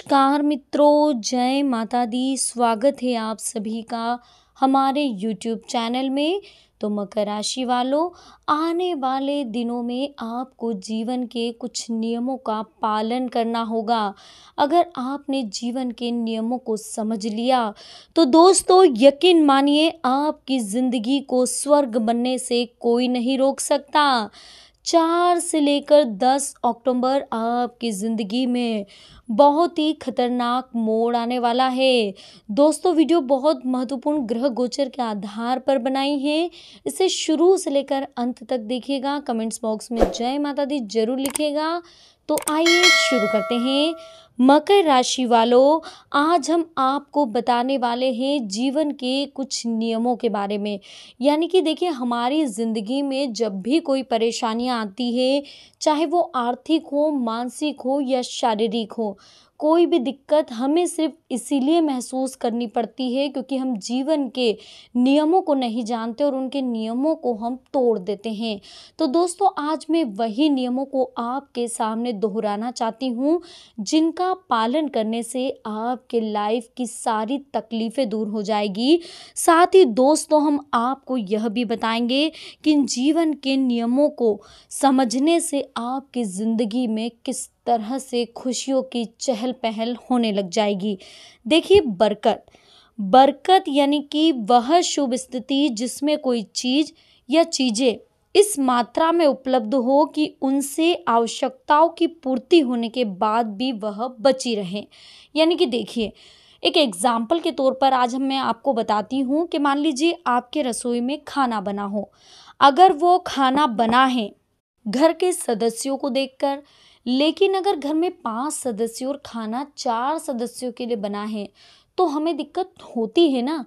नमस्कार मित्रों, जय माता दी। स्वागत है आप सभी का हमारे यूट्यूब चैनल में। तो मकर राशि वालों, आने वाले दिनों में आपको जीवन के कुछ नियमों का पालन करना होगा। अगर आपने जीवन के नियमों को समझ लिया तो दोस्तों यकीन मानिए, आपकी जिंदगी को स्वर्ग बनने से कोई नहीं रोक सकता। 4 से लेकर 10 अक्टूबर आपकी ज़िंदगी में बहुत ही खतरनाक मोड़ आने वाला है। दोस्तों वीडियो बहुत महत्वपूर्ण ग्रह गोचर के आधार पर बनाई है। इसे शुरू से लेकर अंत तक देखिएगा। कमेंट्स बॉक्स में जय माता दी जरूर लिखिएगा। तो आइए शुरू करते हैं। मकर राशि वालों, आज हम आपको बताने वाले हैं जीवन के कुछ नियमों के बारे में। यानी कि देखिए, हमारी ज़िंदगी में जब भी कोई परेशानियां आती है, चाहे वो आर्थिक हो, मानसिक हो या शारीरिक हो, कोई भी दिक्कत हमें सिर्फ इसीलिए महसूस करनी पड़ती है क्योंकि हम जीवन के नियमों को नहीं जानते और उनके नियमों को हम तोड़ देते हैं। तो दोस्तों आज मैं वही नियमों को आपके सामने दोहराना चाहती हूँ जिनका पालन करने से आपके लाइफ की सारी तकलीफ़ें दूर हो जाएगी। साथ ही दोस्तों हम आपको यह भी बताएंगे कि इन जीवन के नियमों को समझने से आपकी ज़िंदगी में किस तरह से खुशियों की चहल पहल होने लग जाएगी। देखिए, बरकत यानी कि वह शुभ स्थिति जिसमें कोई चीज़ या चीज़ें इस मात्रा में उपलब्ध हो कि उनसे आवश्यकताओं की पूर्ति होने के बाद भी वह बची रहे। यानी कि देखिए, एक एग्जाम्पल के तौर पर आज मैं आपको बताती हूँ कि मान लीजिए आपके रसोई में खाना बना हो। अगर वो खाना बना है घर के सदस्यों को देखकर, लेकिन अगर घर में 5 सदस्य और खाना 4 सदस्यों के लिए बना है तो हमें दिक्कत होती है ना।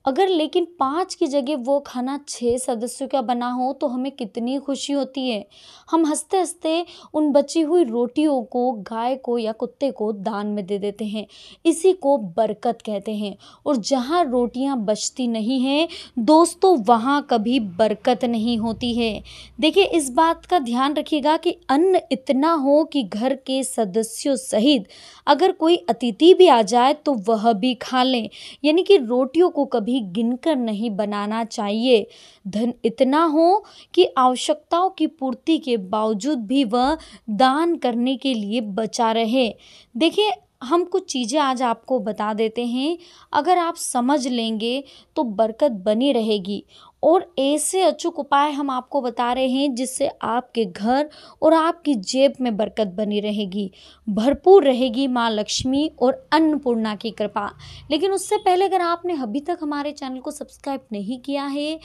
अगर लेकिन 5 की जगह वो खाना 6 सदस्यों का बना हो तो हमें कितनी खुशी होती है। हम हंसते हंसते उन बची हुई रोटियों को गाय को या कुत्ते को दान में दे देते हैं। इसी को बरकत कहते हैं। और जहाँ रोटियाँ बचती नहीं हैं दोस्तों, वहाँ कभी बरकत नहीं होती है। देखिए, इस बात का ध्यान रखिएगा कि अन्न इतना हो कि घर के सदस्यों सहित अगर कोई अतिथि भी आ जाए तो वह भी खा लें। यानी कि रोटियों को कभी गिनकर नहीं बनाना चाहिए। धन इतना हो कि आवश्यकताओं की पूर्ति के बावजूद भी वह दान करने के लिए बचा रहे। देखिए, हम कुछ चीज़ें आज आपको बता देते हैं, अगर आप समझ लेंगे तो बरकत बनी रहेगी। और ऐसे अचूक उपाय हम आपको बता रहे हैं जिससे आपके घर और आपकी जेब में बरकत बनी रहेगी, भरपूर रहेगी माँ लक्ष्मी और अन्नपूर्णा की कृपा। लेकिन उससे पहले अगर आपने अभी तक हमारे चैनल को सब्सक्राइब नहीं किया है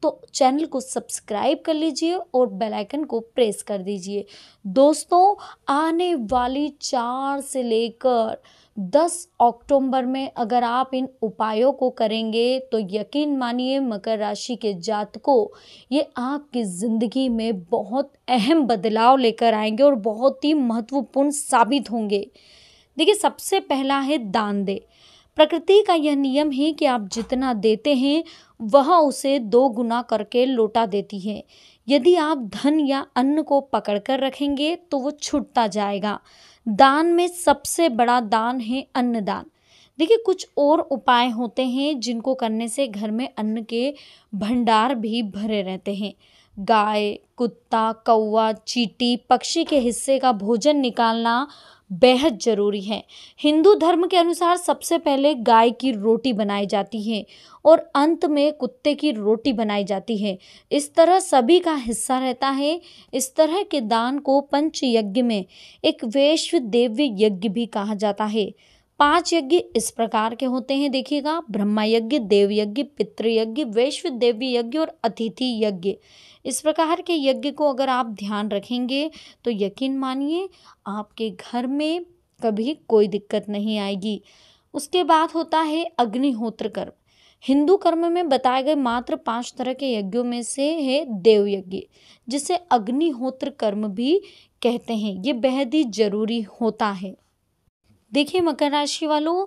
तो चैनल को सब्सक्राइब कर लीजिए और बेल आइकन को प्रेस कर दीजिए। दोस्तों आने वाली 4 से लेकर 10 अक्टूबर में अगर आप इन उपायों को करेंगे तो यकीन मानिए मकर राशि के जातकों, ये आपकी ज़िंदगी में बहुत अहम बदलाव लेकर आएंगे और बहुत ही महत्वपूर्ण साबित होंगे। देखिए, सबसे पहला है दान दे। प्रकृति का यह नियम है कि आप जितना देते हैं वह उसे 2 गुना करके लौटा देती है। यदि आप धन या अन्न को पकड़कर रखेंगे तो वो छूटता जाएगा। दान में सबसे बड़ा दान है अन्नदान। देखिए, कुछ और उपाय होते हैं जिनको करने से घर में अन्न के भंडार भी भरे रहते हैं। गाय, कुत्ता, कौवा, चींटी, पक्षी के हिस्से का भोजन निकालना बेहद जरूरी है। हिंदू धर्म के अनुसार सबसे पहले गाय की रोटी बनाई जाती है और अंत में कुत्ते की रोटी बनाई जाती है। इस तरह सभी का हिस्सा रहता है। इस तरह के दान को पंच यज्ञ में एक वैश्व देव्य यज्ञ भी कहा जाता है। 5 यज्ञ इस प्रकार के होते हैं, देखिएगा, ब्रह्मा यज्ञ, देव यज्ञ, पितृ यज्ञ, वैश्व देव्य यज्ञ और अतिथि यज्ञ। इस प्रकार के यज्ञ को अगर आप ध्यान रखेंगे तो यकीन मानिए आपके घर में कभी कोई दिक्कत नहीं आएगी। उसके बाद होता है अग्निहोत्र कर्म। हिंदू कर्म में बताए गए मात्र 5 तरह के यज्ञों में से है देव यज्ञ, जिसे अग्निहोत्र कर्म भी कहते हैं। ये बेहद ही जरूरी होता है। देखिए मकर राशि वालों,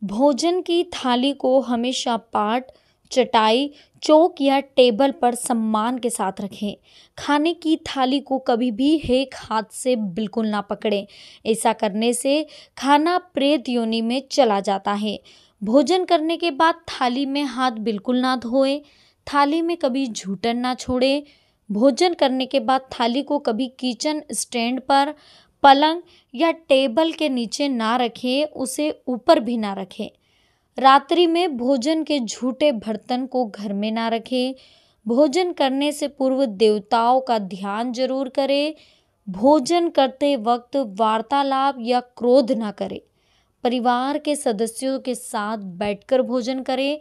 भोजन की थाली को हमेशा पाठ, चटाई, चौक या टेबल पर सम्मान के साथ रखें। खाने की थाली को कभी भी एक हाथ से बिल्कुल ना पकड़ें। ऐसा करने से खाना प्रेत योनि में चला जाता है। भोजन करने के बाद थाली में हाथ बिल्कुल ना धोएं। थाली में कभी झूठन ना छोड़ें। भोजन करने के बाद थाली को कभी किचन स्टैंड पर, पलंग या टेबल के नीचे ना रखें, उसे ऊपर भी ना रखें। रात्रि में भोजन के झूठे बर्तन को घर में ना रखें। भोजन करने से पूर्व देवताओं का ध्यान जरूर करें। भोजन करते वक्त वार्तालाप या क्रोध ना करें। परिवार के सदस्यों के साथ बैठकर भोजन करें।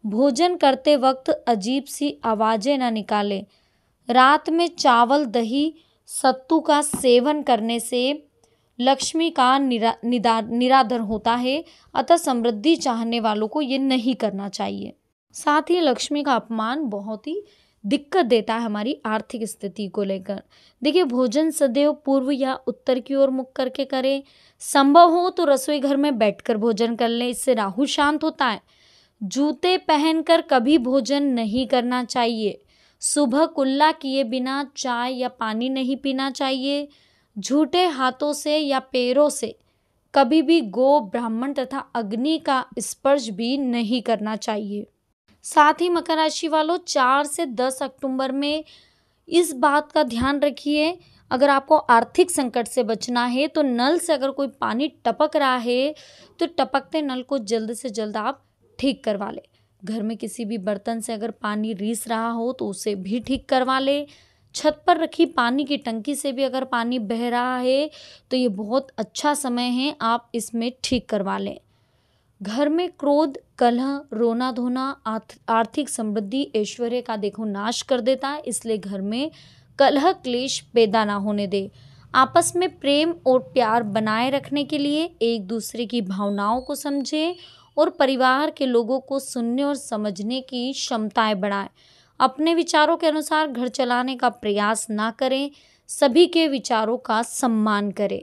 भोजन करते वक्त अजीब सी आवाजें ना निकालें। रात में चावल, दही, सत्तू का सेवन करने से लक्ष्मी का निरादर होता है, अतः समृद्धि चाहने वालों को ये नहीं करना चाहिए। साथ ही लक्ष्मी का अपमान बहुत ही दिक्कत देता है हमारी आर्थिक स्थिति को लेकर। देखिए, भोजन सदैव पूर्व या उत्तर की ओर मुख करके करें। संभव हो तो रसोई घर में बैठकर भोजन कर लें, इससे राहु शांत होता है। जूते पहनकर कभी भोजन नहीं करना चाहिए। सुबह कुल्ला किए बिना चाय या पानी नहीं पीना चाहिए। झूठे हाथों से या पैरों से कभी भी गो, ब्राह्मण तथा अग्नि का स्पर्श भी नहीं करना चाहिए। साथ ही मकर राशि वालों, 4 से 10 अक्टूबर में इस बात का ध्यान रखिए, अगर आपको आर्थिक संकट से बचना है तो नल से अगर कोई पानी टपक रहा है तो टपकते नल को जल्द से जल्द आप ठीक करवा लें। घर में किसी भी बर्तन से अगर पानी रीस रहा हो तो उसे भी ठीक करवा लें। छत पर रखी पानी की टंकी से भी अगर पानी बह रहा है तो ये बहुत अच्छा समय है, आप इसमें ठीक करवा लें। घर में क्रोध, कलह, रोना धोना आर्थिक समृद्धि, ऐश्वर्य का देखो नाश कर देता है, इसलिए घर में कलह क्लेश पैदा ना होने दे। आपस में प्रेम और प्यार बनाए रखने के लिए एक दूसरे की भावनाओं को समझें और परिवार के लोगों को सुनने और समझने की क्षमताएं बढ़ाएं। अपने विचारों के अनुसार घर चलाने का प्रयास ना करें। सभी के विचारों का सम्मान करें।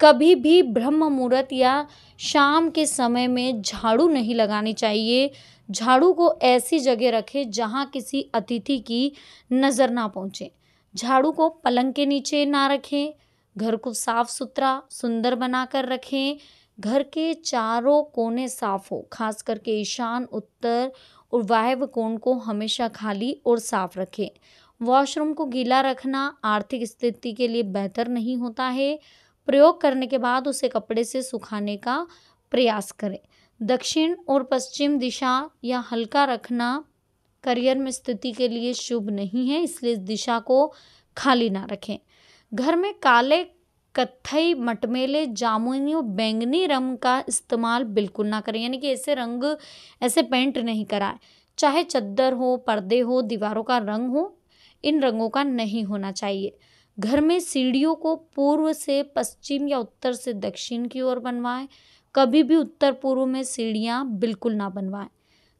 कभी भी ब्रह्म मुहूर्त या शाम के समय में झाड़ू नहीं लगानी चाहिए। झाड़ू को ऐसी जगह रखें जहां किसी अतिथि की नज़र ना पहुंचे। झाड़ू को पलंग के नीचे ना रखें। घर को साफ सुथरा सुंदर बनाकर रखें। घर के चारों कोने साफ हो, खास करके ईशान, उत्तर और वायव्य कोण को हमेशा खाली और साफ रखें। वॉशरूम को गीला रखना आर्थिक स्थिति के लिए बेहतर नहीं होता है। प्रयोग करने के बाद उसे कपड़े से सुखाने का प्रयास करें। दक्षिण और पश्चिम दिशा या हल्का रखना करियर में स्थिति के लिए शुभ नहीं है, इसलिए इस दिशा को खाली ना रखें। घर में काले, कत्थई, मटमैले, जामुनी और बैंगनी रंग का इस्तेमाल बिल्कुल ना करें, यानी कि ऐसे रंग, ऐसे पेंट नहीं कराएं। चाहे चद्दर हो, पर्दे हो, दीवारों का रंग हो, इन रंगों का नहीं होना चाहिए। घर में सीढ़ियों को पूर्व से पश्चिम या उत्तर से दक्षिण की ओर बनवाएं। कभी भी उत्तर पूर्व में सीढ़ियां बिल्कुल ना बनवाएं।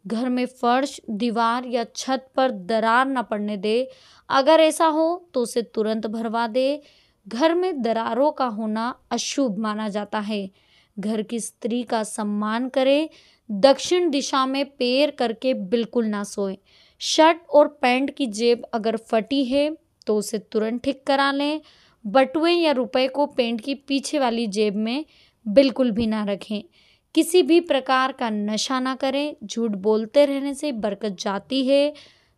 घर में फर्श, दीवार या छत पर दरार न पड़ने दे। अगर ऐसा हो तो उसे तुरंत भरवा दे। घर में दरारों का होना अशुभ माना जाता है। घर की स्त्री का सम्मान करें। दक्षिण दिशा में पैर करके बिल्कुल ना सोएं। शर्ट और पैंट की जेब अगर फटी है तो उसे तुरंत ठीक करा लें। बटुए या रुपए को पैंट की पीछे वाली जेब में बिल्कुल भी ना रखें। किसी भी प्रकार का नशा ना करें। झूठ बोलते रहने से बरकत जाती है।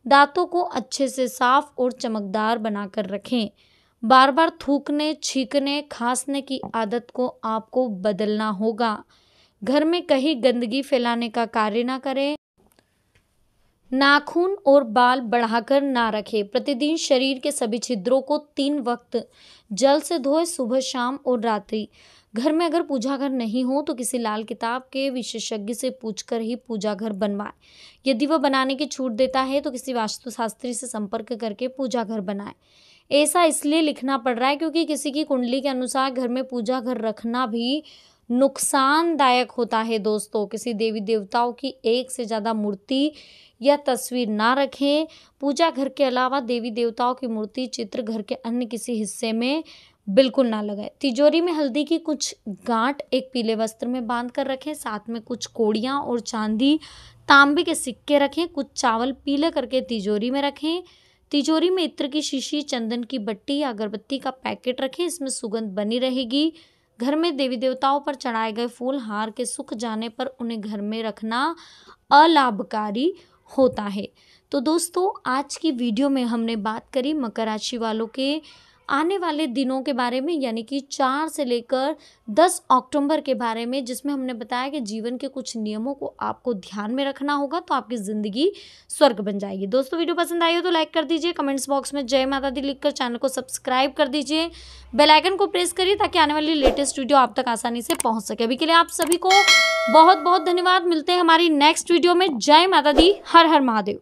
दांतों को अच्छे से साफ और चमकदार बनाकर रखें। बार बार थूकने, छींकने, खांसने की आदत को आपको बदलना होगा। घर में कहीं गंदगी फैलाने का कार्य ना करें। नाखून और बाल बढ़ाकर ना रखें। प्रतिदिन शरीर के सभी छिद्रों को 3 वक्त जल से धोएं, सुबह, शाम और रात्रि। घर में अगर पूजा घर नहीं हो तो किसी लाल किताब के विशेषज्ञ से पूछकर ही पूजा घर बनवाएं। यदि वह बनाने की छूट देता है तो किसी वास्तुशास्त्री से संपर्क करके पूजा घर बनाएं। ऐसा इसलिए लिखना पड़ रहा है क्योंकि किसी की कुंडली के अनुसार घर में पूजा घर रखना भी नुकसानदायक होता है। दोस्तों, किसी देवी देवताओं की एक से ज़्यादा मूर्ति या तस्वीर ना रखें। पूजा घर के अलावा देवी देवताओं की मूर्ति, चित्र घर के अन्य किसी हिस्से में बिल्कुल ना लगाएं। तिजोरी में हल्दी की कुछ गांठ एक पीले वस्त्र में बांध कर रखें। साथ में कुछ कोड़ियाँ और चांदी तांबे के सिक्के रखें। कुछ चावल पीले करके तिजोरी में रखें। तिजोरी में इत्र की शीशी, चंदन की बट्टी या अगरबत्ती का पैकेट रखें, इसमें सुगंध बनी रहेगी। घर में देवी देवताओं पर चढ़ाए गए फूल हार के सूख जाने पर उन्हें घर में रखना अलाभकारी होता है। तो दोस्तों, आज की वीडियो में हमने बात करी मकर राशि वालों के आने वाले दिनों के बारे में, यानी कि 4 से लेकर 10 अक्टूबर के बारे में, जिसमें हमने बताया कि जीवन के कुछ नियमों को आपको ध्यान में रखना होगा तो आपकी ज़िंदगी स्वर्ग बन जाएगी। दोस्तों, वीडियो पसंद आई हो तो लाइक कर दीजिए, कमेंट्स बॉक्स में जय माता दी लिखकर चैनल को सब्सक्राइब कर दीजिए, बेल आइकन को प्रेस करिए ताकि आने वाली लेटेस्ट वीडियो आप तक आसानी से पहुँच सके। अभी के लिए आप सभी को बहुत बहुत धन्यवाद। मिलते हैं हमारी नेक्स्ट वीडियो में। जय माता दी, हर हर महादेव।